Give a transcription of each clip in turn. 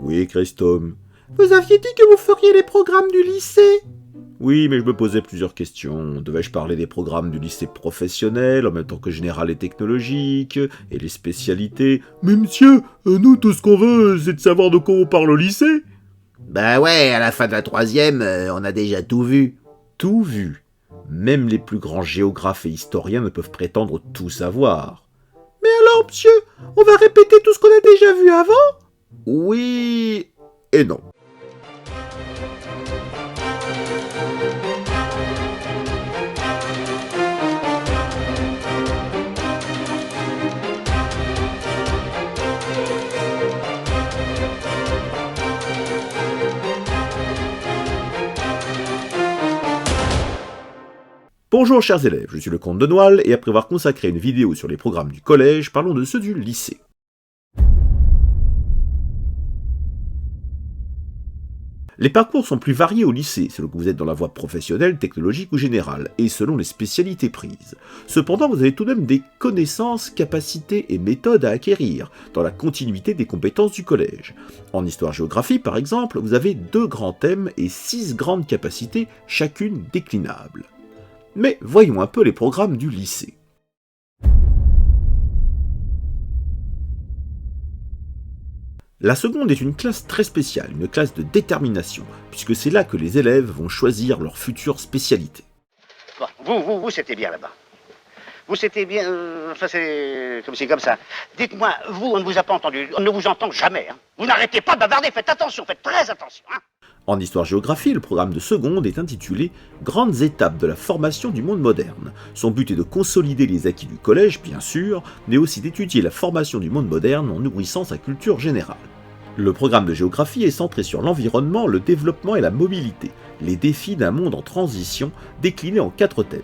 Oui, Christome. Vous aviez dit que vous feriez les programmes du lycée. Oui, mais je me posais plusieurs questions. Devais-je parler des programmes du lycée professionnel, en même temps que général et technologique, et les spécialités? Mais monsieur, nous tout ce qu'on veut, c'est de savoir de quoi on parle au lycée. Bah ouais, à la fin de la troisième, on a déjà tout vu. Tout vu. Même les plus grands géographes et historiens ne peuvent prétendre tout savoir. Mais alors, monsieur, on va répéter tout ce qu'on a déjà vu avant? Oui et non. Bonjour chers élèves, je suis le comte de Noailles et après avoir consacré une vidéo sur les programmes du collège, parlons de ceux du lycée. Les parcours sont plus variés au lycée, selon que vous êtes dans la voie professionnelle, technologique ou générale, et selon les spécialités prises. Cependant, vous avez tout de même des connaissances, capacités et méthodes à acquérir, dans la continuité des compétences du collège. En histoire-géographie, par exemple, vous avez 2 grands thèmes et 6 grandes capacités, chacune déclinable. Mais voyons un peu les programmes du lycée. La seconde est une classe très spéciale, une classe de détermination, puisque c'est là que les élèves vont choisir leur future spécialité. Bon, vous, c'était bien là-bas. Vous, c'était bien... Enfin, c'est comme ça. Dites-moi, vous, on ne vous a pas entendu, on ne vous entend jamais. Hein. Vous n'arrêtez pas de bavarder, faites attention, faites très attention. Hein. En histoire-géographie, le programme de seconde est intitulé « Grandes étapes de la formation du monde moderne ». Son but est de consolider les acquis du collège, bien sûr, mais aussi d'étudier la formation du monde moderne en nourrissant sa culture générale. Le programme de géographie est centré sur l'environnement, le développement et la mobilité, les défis d'un monde en transition, déclinés en 4 thèmes.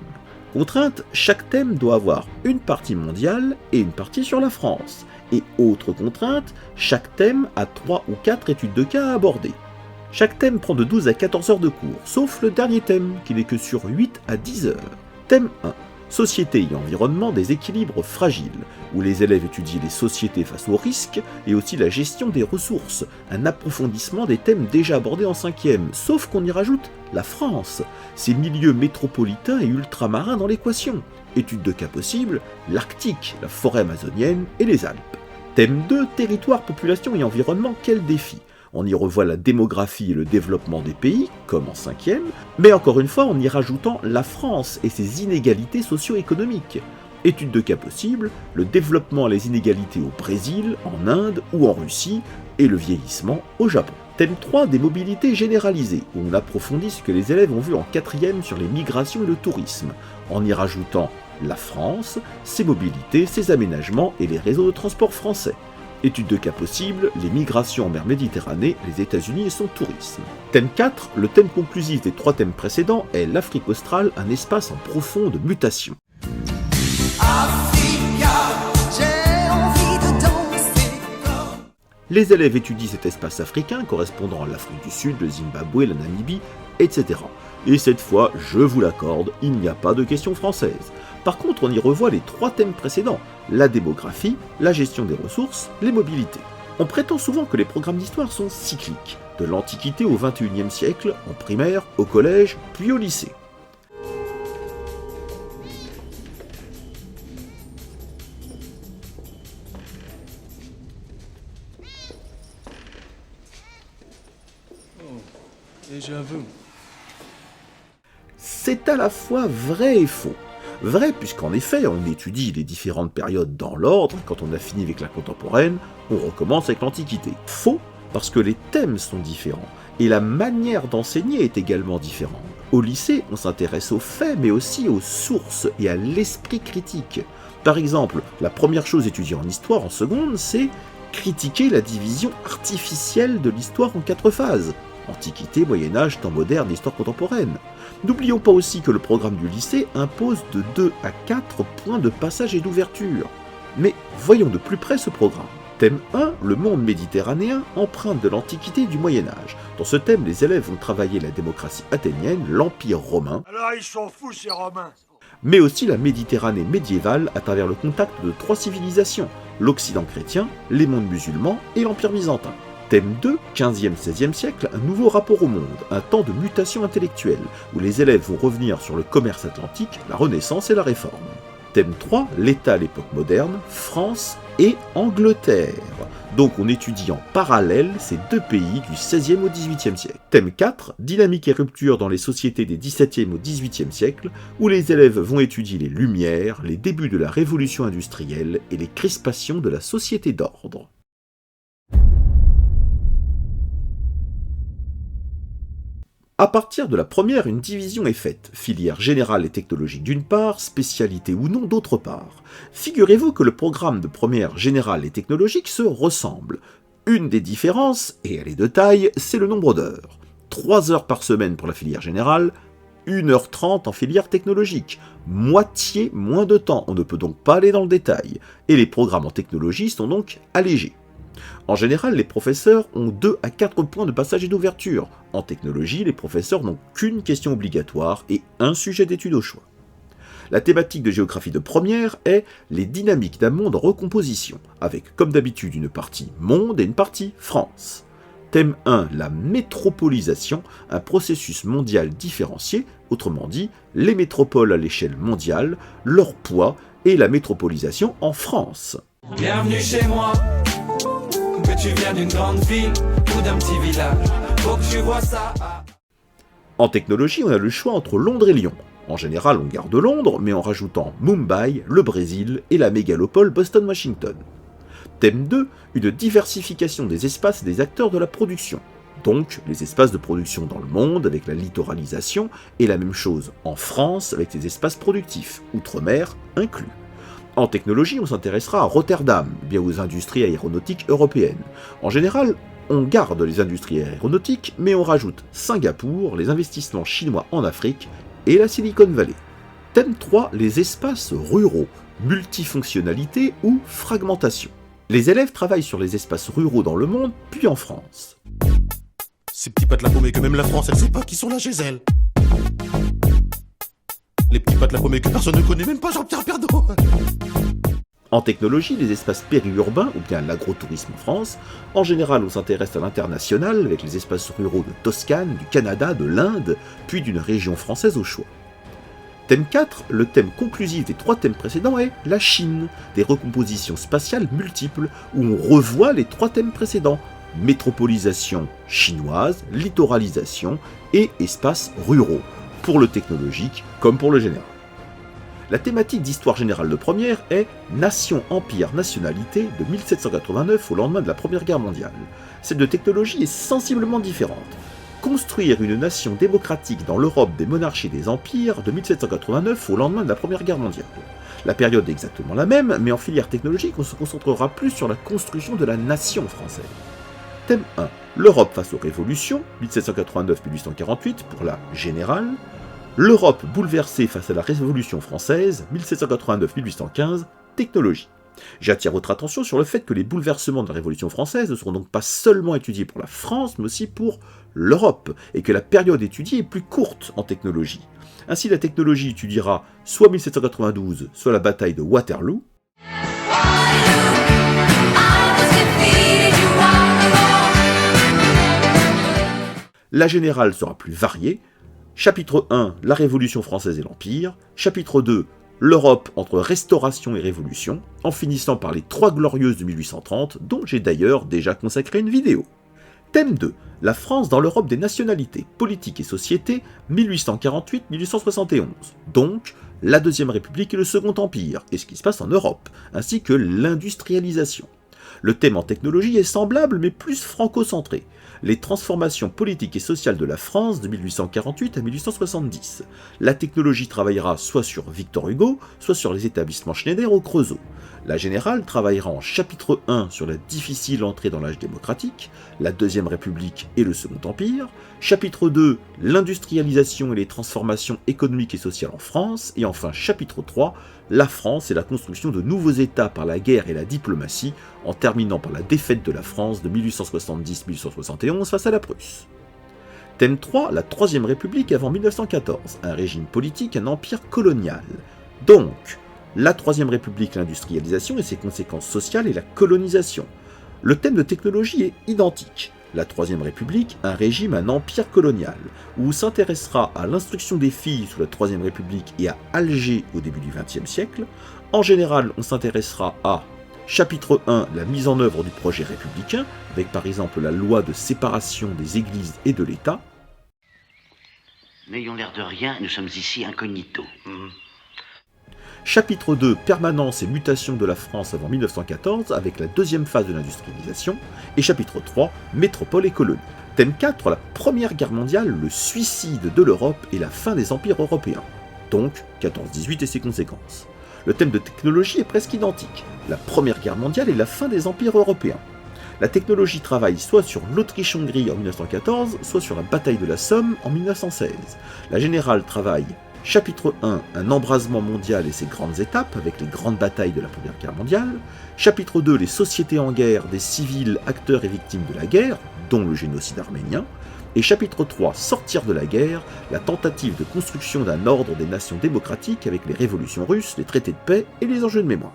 Contrainte, chaque thème doit avoir une partie mondiale et une partie sur la France. Et autre contrainte, chaque thème a 3 ou 4 études de cas à aborder. Chaque thème prend de 12 à 14 heures de cours, sauf le dernier thème, qui n'est que sur 8 à 10 heures. Thème 1. Société et environnement des équilibres fragiles, où les élèves étudient les sociétés face aux risques et aussi la gestion des ressources, un approfondissement des thèmes déjà abordés en 5e, sauf qu'on y rajoute la France, ses milieux métropolitains et ultramarins dans l'équation. Étude de cas possibles, l'Arctique, la forêt amazonienne et les Alpes. Thème 2, territoire, population et environnement, quel défi? On y revoit la démographie et le développement des pays, comme en 5e, mais encore une fois en y rajoutant la France et ses inégalités socio-économiques. Étude de cas possibles, le développement et les inégalités au Brésil, en Inde ou en Russie, et le vieillissement au Japon. Thème 3, des mobilités généralisées, où on approfondit ce que les élèves ont vu en 4e sur les migrations et le tourisme, en y rajoutant la France, ses mobilités, ses aménagements et les réseaux de transport français. Étude de cas possibles, les migrations en mer Méditerranée, les États-Unis et son tourisme. Thème 4, le thème conclusif des 3 thèmes précédents est l'Afrique australe, un espace en profonde mutation. Africa, j'ai envie de danser comme... Les élèves étudient cet espace africain correspondant à l'Afrique du Sud, le Zimbabwe, la Namibie, etc. Et cette fois, je vous l'accorde, il n'y a pas de questions françaises. Par contre, on y revoit les 3 thèmes précédents, la démographie, la gestion des ressources, les mobilités. On prétend souvent que les programmes d'histoire sont cycliques, de l'Antiquité au XXIe siècle, en primaire, au collège, puis au lycée. Et j'avoue. C'est à la fois vrai et faux. Vrai, puisqu'en effet, on étudie les différentes périodes dans l'ordre, quand on a fini avec la contemporaine, on recommence avec l'Antiquité. Faux, parce que les thèmes sont différents, et la manière d'enseigner est également différente. Au lycée, on s'intéresse aux faits, mais aussi aux sources et à l'esprit critique. Par exemple, la première chose étudiée en histoire en seconde, c'est critiquer la division artificielle de l'histoire en 4 phases. Antiquité, Moyen-Âge, temps moderne, histoire contemporaine. N'oublions pas aussi que le programme du lycée impose de 2 à 4 points de passage et d'ouverture. Mais voyons de plus près ce programme. Thème 1, le monde méditerranéen, empreinte de l'Antiquité et du Moyen-Âge. Dans ce thème, les élèves vont travailler la démocratie athénienne, l'Empire romain. Alors ils sont fous ces Romains. Mais aussi la Méditerranée médiévale à travers le contact de 3 civilisations, l'Occident chrétien, les mondes musulmans et l'Empire byzantin. Thème 2, 15e-16e siècle, un nouveau rapport au monde, un temps de mutation intellectuelle, où les élèves vont revenir sur le commerce atlantique, la Renaissance et la Réforme. Thème 3, l'État à l'époque moderne, France et Angleterre. Donc on étudie en parallèle ces deux pays du XVIe au XVIIIe siècle. Thème 4, dynamique et rupture dans les sociétés des XVIIe au XVIIIe siècle, où les élèves vont étudier les Lumières, les débuts de la révolution industrielle et les crispations de la société d'ordre. À partir de la première, une division est faite, filière générale et technologique d'une part, spécialité ou non d'autre part. Figurez-vous que le programme de première générale et technologique se ressemble. Une des différences, et elle est de taille, c'est le nombre d'heures. 3 heures par semaine pour la filière générale, 1h30 en filière technologique, moitié moins de temps, on ne peut donc pas aller dans le détail, et les programmes en technologie sont donc allégés. En général, les professeurs ont 2 à 4 points de passage et d'ouverture. En technologie, les professeurs n'ont qu'une question obligatoire et un sujet d'étude au choix. La thématique de géographie de première est les dynamiques d'un monde en recomposition, avec comme d'habitude une partie monde et une partie France. Thème 1, la métropolisation, un processus mondial différencié, autrement dit, les métropoles à l'échelle mondiale, leur poids et la métropolisation en France. Bienvenue chez moi. Que tu viens d'une grande ville ou d'un petit village, faut que tu vois ça. En technologie, on a le choix entre Londres et Lyon. En général, on garde Londres, mais en rajoutant Mumbai, le Brésil et la mégalopole Boston-Washington. Thème 2, une diversification des espaces et des acteurs de la production. Donc, les espaces de production dans le monde avec la littoralisation, et la même chose en France avec les espaces productifs, outre-mer inclus. En technologie, on s'intéressera à Rotterdam, bien aux industries aéronautiques européennes. En général, on garde les industries aéronautiques, mais on rajoute Singapour, les investissements chinois en Afrique et la Silicon Valley. Thème 3, les espaces ruraux, multifonctionnalité ou fragmentation. Les élèves travaillent sur les espaces ruraux dans le monde, puis en France. Ces petits pattes la paumée que même la France, elle sait pas qui sont là chez elle. Les petits pattes la paumée que personne ne connaît, même pas Jean-Pierre Pernaut. En technologie, les espaces périurbains, ou bien l'agrotourisme en France, en général on s'intéresse à l'international avec les espaces ruraux de Toscane, du Canada, de l'Inde, puis d'une région française au choix. Thème 4, le thème conclusif des 3 thèmes précédents est la Chine, des recompositions spatiales multiples où on revoit les 3 thèmes précédents, métropolisation chinoise, littoralisation et espaces ruraux, pour le technologique comme pour le général. La thématique d'histoire générale de première est Nation, Empire, Nationalité de 1789 au lendemain de la Première Guerre mondiale. Cette de technologie est sensiblement différente. Construire une nation démocratique dans l'Europe des monarchies et des empires de 1789 au lendemain de la Première Guerre mondiale. La période est exactement la même, mais en filière technologique, on se concentrera plus sur la construction de la nation française. Thème 1. L'Europe face aux révolutions, 1789-1848 pour la générale. L'Europe bouleversée face à la Révolution française, 1789-1815, technologie. J'attire votre attention sur le fait que les bouleversements de la Révolution française ne seront donc pas seulement étudiés pour la France, mais aussi pour l'Europe, et que la période étudiée est plus courte en technologie. Ainsi, la technologie étudiera soit 1792, soit la bataille de Waterloo, la générale sera plus variée. Chapitre 1, la Révolution française et l'Empire. Chapitre 2, l'Europe entre Restauration et Révolution, en finissant par les 3 glorieuses de 1830, dont j'ai d'ailleurs déjà consacré une vidéo. Thème 2, la France dans l'Europe des nationalités, politique et société, 1848-1871. Donc, la Deuxième République et le Second Empire, et ce qui se passe en Europe, ainsi que l'industrialisation. Le thème en technologie est semblable, mais plus franco-centré. Les transformations politiques et sociales de la France de 1848 à 1870. La technologie travaillera soit sur Victor Hugo, soit sur les établissements Schneider au Creusot. La générale travaillera en chapitre 1 sur la difficile entrée dans l'âge démocratique, la Deuxième République et le Second Empire, chapitre 2, l'industrialisation et les transformations économiques et sociales en France, et enfin chapitre 3, la France et la construction de nouveaux États par la guerre et la diplomatie, en terminant par la défaite de la France de 1870-1871 face à la Prusse. Thème 3, la Troisième République avant 1914, un régime politique, un empire colonial. Donc, la Troisième République, l'industrialisation et ses conséquences sociales et la colonisation. Le thème de technologie est identique. La Troisième République, un régime, un empire colonial, où on s'intéressera à l'instruction des filles sous la Troisième République et à Alger au début du XXe siècle. En général, on s'intéressera à chapitre 1, la mise en œuvre du projet républicain, avec par exemple la loi de séparation des églises et de l'État. N'ayons l'air de rien, nous sommes ici incognito. Chapitre 2, permanence et mutation de la France avant 1914, avec la deuxième phase de l'industrialisation. Et chapitre 3, métropole et colonie. Thème 4, la Première Guerre mondiale, le suicide de l'Europe et la fin des empires européens. Donc, 14-18 et ses conséquences. Le thème de technologie est presque identique. La Première Guerre mondiale et la fin des empires européens. La technologie travaille soit sur l'Autriche-Hongrie en 1914, soit sur la bataille de la Somme en 1916. La générale travaille chapitre 1, un embrasement mondial et ses grandes étapes, avec les grandes batailles de la Première Guerre mondiale. Chapitre 2, les sociétés en guerre, des civils, acteurs et victimes de la guerre, dont le génocide arménien. Et chapitre 3, sortir de la guerre, la tentative de construction d'un ordre des nations démocratiques avec les révolutions russes, les traités de paix et les enjeux de mémoire.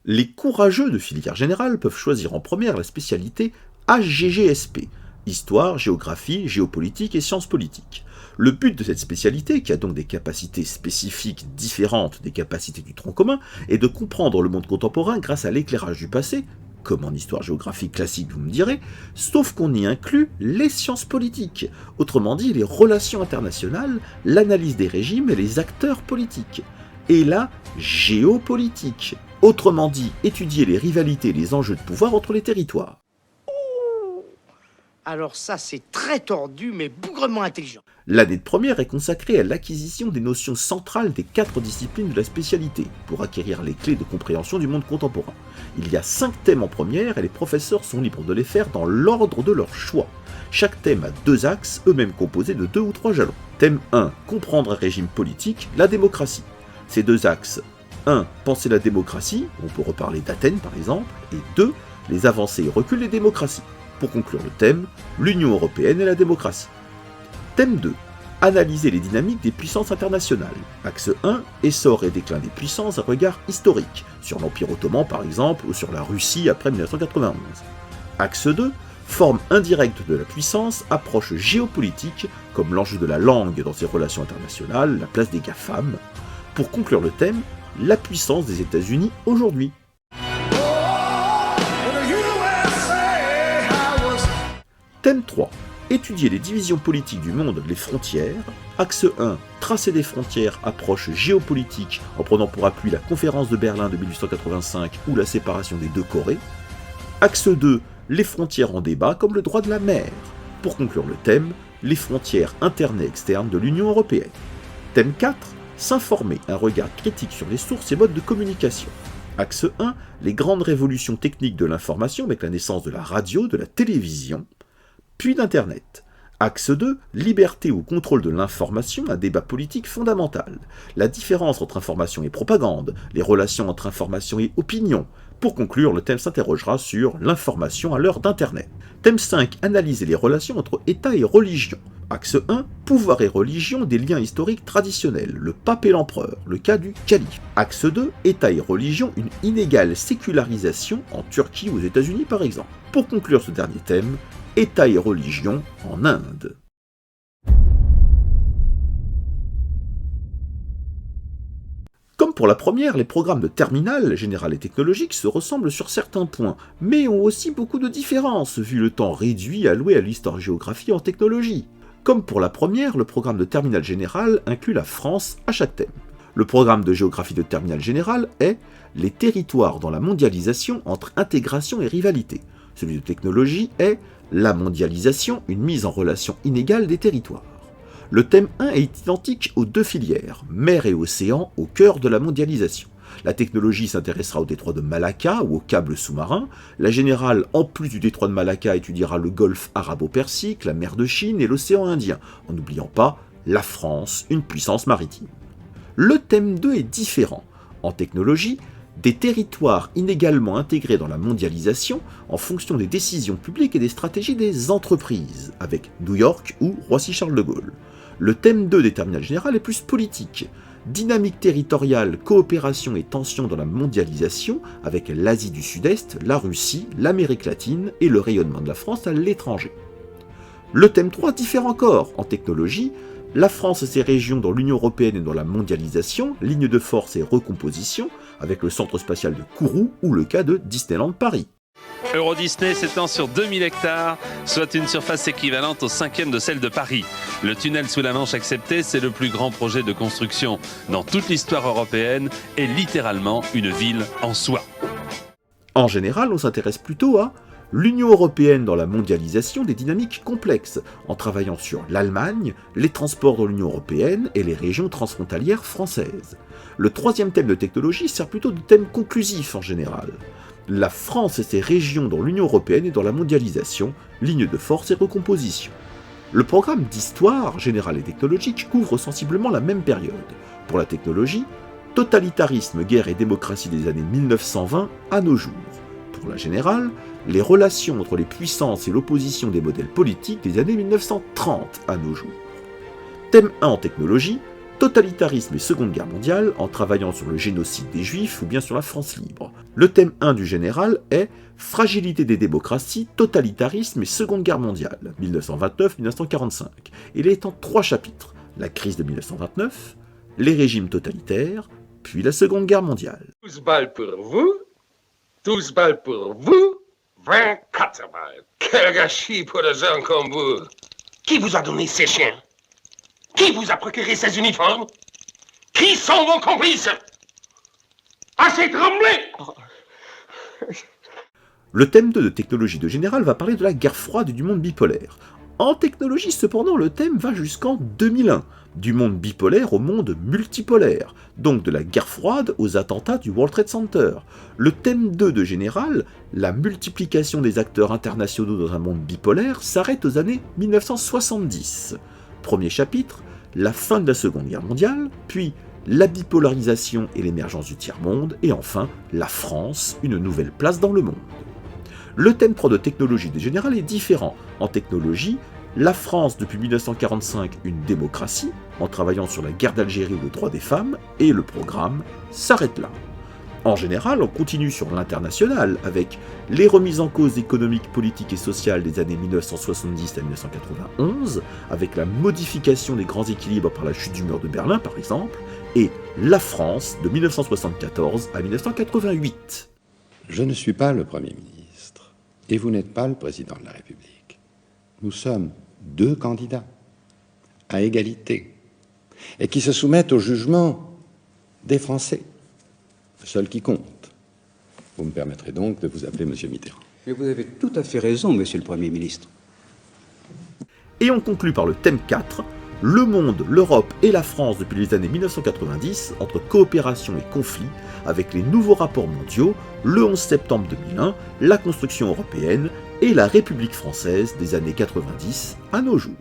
Les courageux de filière générale peuvent choisir en première la spécialité HGGSP, Histoire, Géographie, Géopolitique et Sciences politiques. Le but de cette spécialité, qui a donc des capacités spécifiques différentes des capacités du tronc commun, est de comprendre le monde contemporain grâce à l'éclairage du passé, comme en histoire-géographie classique vous me direz, sauf qu'on y inclut les sciences politiques, autrement dit les relations internationales, l'analyse des régimes et les acteurs politiques, et la géopolitique, autrement dit étudier les rivalités et les enjeux de pouvoir entre les territoires. Alors ça, c'est très tordu, mais bougrement intelligent. L'année de première est consacrée à l'acquisition des notions centrales des 4 disciplines de la spécialité, pour acquérir les clés de compréhension du monde contemporain. Il y a 5 thèmes en première, et les professeurs sont libres de les faire dans l'ordre de leur choix. Chaque thème a 2 axes, eux-mêmes composés de 2 ou 3 jalons. Thème 1, comprendre un régime politique, la démocratie. Ces 2 axes, 1, penser la démocratie, on peut reparler d'Athènes par exemple, et 2, les avancées et reculs des démocraties. Pour conclure le thème, l'Union européenne et la démocratie. Thème 2. Analyser les dynamiques des puissances internationales. Axe 1. Essor et déclin des puissances, un regard historique, sur l'Empire ottoman par exemple, ou sur la Russie après 1991. Axe 2. Forme indirecte de la puissance, approche géopolitique, comme l'enjeu de la langue dans ses relations internationales, la place des GAFAM. Pour conclure le thème, la puissance des États-Unis aujourd'hui. Thème 3. Étudier les divisions politiques du monde, les frontières. Axe 1. Tracer des frontières, approche géopolitique, en prenant pour appui la conférence de Berlin de 1885 ou la séparation des 2 Corées. Axe 2. Les frontières en débat, comme le droit de la mer. Pour conclure le thème, les frontières internes et externes de l'Union européenne. Thème 4. S'informer, un regard critique sur les sources et modes de communication. Axe 1. Les grandes révolutions techniques de l'information avec la naissance de la radio, de la télévision, puis d'Internet. Axe 2, liberté ou contrôle de l'information, un débat politique fondamental. La différence entre information et propagande, les relations entre information et opinion. Pour conclure, le thème s'interrogera sur l'information à l'heure d'Internet. Thème 5, analyser les relations entre État et religion. Axe 1, pouvoir et religion, des liens historiques traditionnels, le pape et l'empereur, le cas du calife. Axe 2, État et religion, une inégale sécularisation en Turquie ou aux États-Unis par exemple. Pour conclure ce dernier thème, État et religion en Inde. Comme pour la première, les programmes de terminale, général et technologique, se ressemblent sur certains points, mais ont aussi beaucoup de différences, vu le temps réduit alloué à l'histoire-géographie en technologie. Comme pour la première, le programme de terminale générale inclut la France à chaque thème. Le programme de géographie de terminale générale est « Les territoires dans la mondialisation entre intégration et rivalité ». Celui de technologie est la mondialisation, une mise en relation inégale des territoires. Le thème 1 est identique aux 2 filières, mer et océan, au cœur de la mondialisation. La technologie s'intéressera au détroit de Malacca ou aux câbles sous-marins. La générale, en plus du détroit de Malacca, étudiera le golfe arabo-persique, la mer de Chine et l'océan Indien, en n'oubliant pas la France, une puissance maritime. Le thème 2 est différent. En technologie, des territoires inégalement intégrés dans la mondialisation en fonction des décisions publiques et des stratégies des entreprises, avec New York ou Roissy-Charles de Gaulle. Le thème 2 des terminales générales est plus politique. dynamique territoriale, coopération et tension dans la mondialisation avec l'Asie du Sud-Est, la Russie, l'Amérique latine et le rayonnement de la France à l'étranger. Le thème 3 diffère encore. En technologie, la France et ses régions dans l'Union européenne et dans la mondialisation, ligne de force et recomposition, avec le centre spatial de Kourou ou le cas de Disneyland Paris. Euro Disney s'étend sur 2000 hectares, soit une surface équivalente au 5e de celle de Paris. Le tunnel sous la Manche accepté, c'est le plus grand projet de construction dans toute l'histoire européenne et littéralement une ville en soi. En général, on s'intéresse plutôt à l'Union européenne dans la mondialisation des dynamiques complexes, en travaillant sur l'Allemagne, les transports dans l'Union européenne et les régions transfrontalières françaises. Le troisième thème de technologie sert plutôt de thème conclusif en général. La France et ses régions dans l'Union européenne et dans la mondialisation, ligne de force et recomposition. Le programme d'histoire générale et technologique couvre sensiblement la même période. Pour la technologie, totalitarisme, guerre et démocratie des années 1920 à nos jours. Pour la générale, les relations entre les puissances et l'opposition des modèles politiques des années 1930 à nos jours. Thème 1 en technologie, totalitarisme et Seconde Guerre mondiale, en travaillant sur le génocide des Juifs ou bien sur la France libre. Le thème 1 du général est fragilité des démocraties, totalitarisme et Seconde Guerre mondiale, 1929-1945. Il est en 3 chapitres, la crise de 1929, les régimes totalitaires, puis la Seconde Guerre mondiale. 12 balles pour vous, 12 balles pour vous, 24 balles. Quel gâchis pour des gens comme vous. Qui vous a donné ces chiens? Qui vous a procuré ces uniformes? Qui sont vos complices? Assez tremblé! Le thème 2 de technologie de général va parler de la guerre froide et du monde bipolaire. En technologie, cependant, le thème va jusqu'en 2001, du monde bipolaire au monde multipolaire, donc de la guerre froide aux attentats du World Trade Center. Le thème 2 de général, la multiplication des acteurs internationaux dans un monde bipolaire, s'arrête aux années 1970. Premier chapitre, la fin de la Seconde Guerre mondiale, puis la bipolarisation et l'émergence du tiers-monde, et enfin la France, une nouvelle place dans le monde. Le thème 3 de technologie de général est différent. En technologie, la France depuis 1945 une démocratie, en travaillant sur la guerre d'Algérie ou le droit des femmes, et le programme s'arrête là. En général, on continue sur l'international, avec les remises en cause économiques, politiques et sociales des années 1970 à 1991, avec la modification des grands équilibres par la chute du mur de Berlin par exemple, et la France de 1974 à 1988. Je ne suis pas le Premier ministre, et vous n'êtes pas le Président de la République. Nous sommes 2 candidats, à égalité, et qui se soumettent au jugement des Français. Seul qui compte. Vous me permettrez donc de vous appeler Monsieur Mitterrand. Mais vous avez tout à fait raison, Monsieur le Premier ministre. Et on conclut par le thème 4, le monde, l'Europe et la France depuis les années 1990, entre coopération et conflit, avec les nouveaux rapports mondiaux, le 11 septembre 2001, la construction européenne et la République française des années 90 à nos jours.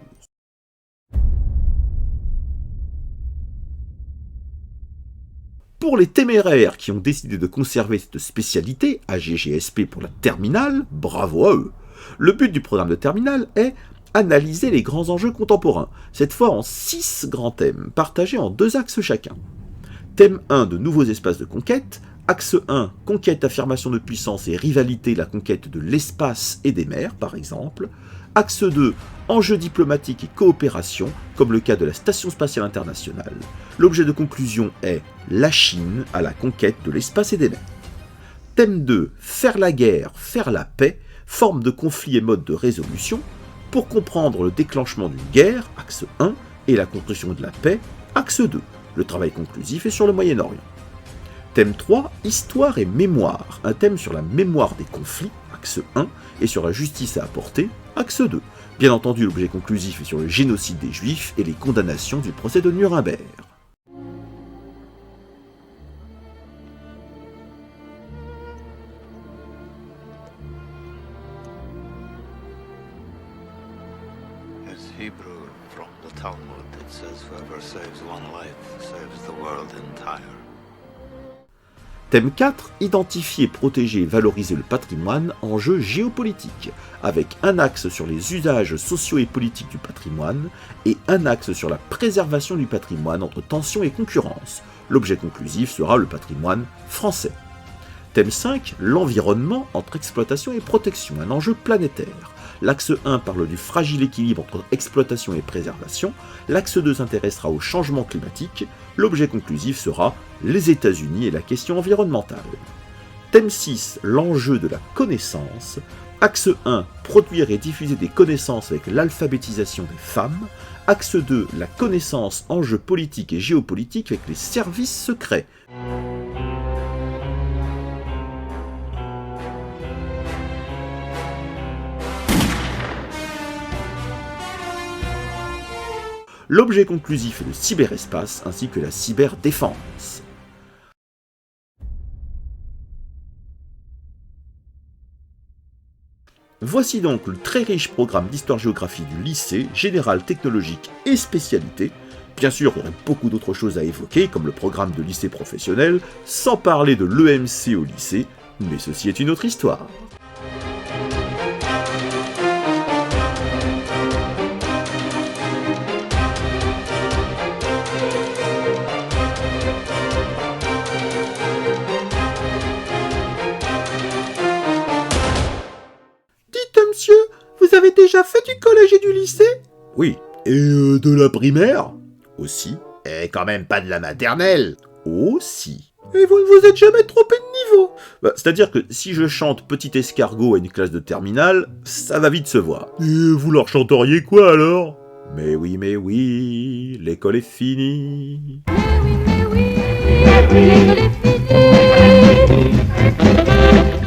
Pour les téméraires qui ont décidé de conserver cette spécialité, AGGSP pour la terminale, bravo à eux. Le but du programme de terminale est analyser les grands enjeux contemporains, cette fois en 6 grands thèmes, partagés en 2 axes chacun. Thème 1 de nouveaux espaces de conquête, axe 1, conquête, affirmation de puissance et rivalité, la conquête de l'espace et des mers par exemple. Axe 2, enjeux diplomatiques et coopération, comme le cas de la Station spatiale internationale. L'objet de conclusion est la Chine à la conquête de l'espace et des mers. Thème 2, faire la guerre, faire la paix, forme de conflit et mode de résolution, pour comprendre le déclenchement d'une guerre, axe 1, et la construction de la paix, axe 2. Le travail conclusif est sur le Moyen-Orient. Thème 3, histoire et mémoire, un thème sur la mémoire des conflits, axe 1, et sur la justice à apporter, axe 2. Bien entendu, l'objet conclusif est sur le génocide des Juifs et les condamnations du procès de Nuremberg. It's Hebrew from the Talmud. It says, whoever saves one life saves the world entire. Thème 4, identifier, protéger et valoriser le patrimoine, enjeu géopolitique, avec un axe sur les usages sociaux et politiques du patrimoine et un axe sur la préservation du patrimoine entre tension et concurrence. L'objet conclusif sera le patrimoine français. Thème 5, l'environnement entre exploitation et protection, un enjeu planétaire. L'axe 1 parle du fragile équilibre entre exploitation et préservation, l'axe 2 s'intéressera au changement climatique, l'objet conclusif sera les États-Unis et la question environnementale. Thème 6, l'enjeu de la connaissance, axe 1, produire et diffuser des connaissances avec l'alphabétisation des femmes, axe 2, la connaissance, enjeux politiques et géopolitiques avec les services secrets. L'objet conclusif est le cyberespace ainsi que la cyberdéfense. Voici donc le très riche programme d'histoire-géographie du lycée, général, technologique et spécialité. Bien sûr, il y aurait beaucoup d'autres choses à évoquer, comme le programme de lycée professionnel, sans parler de l'EMC au lycée, mais ceci est une autre histoire. Monsieur, vous avez déjà fait du collège et du lycée? Oui. Et de la primaire? Aussi. Et quand même pas de la maternelle. Aussi. Et vous ne vous êtes jamais trompé de niveau? C'est-à-dire que si je chante Petit escargot à une classe de terminale, ça va vite se voir. Et vous leur chanteriez quoi alors? Mais oui, l'école est finie. Mais oui, l'école est finie.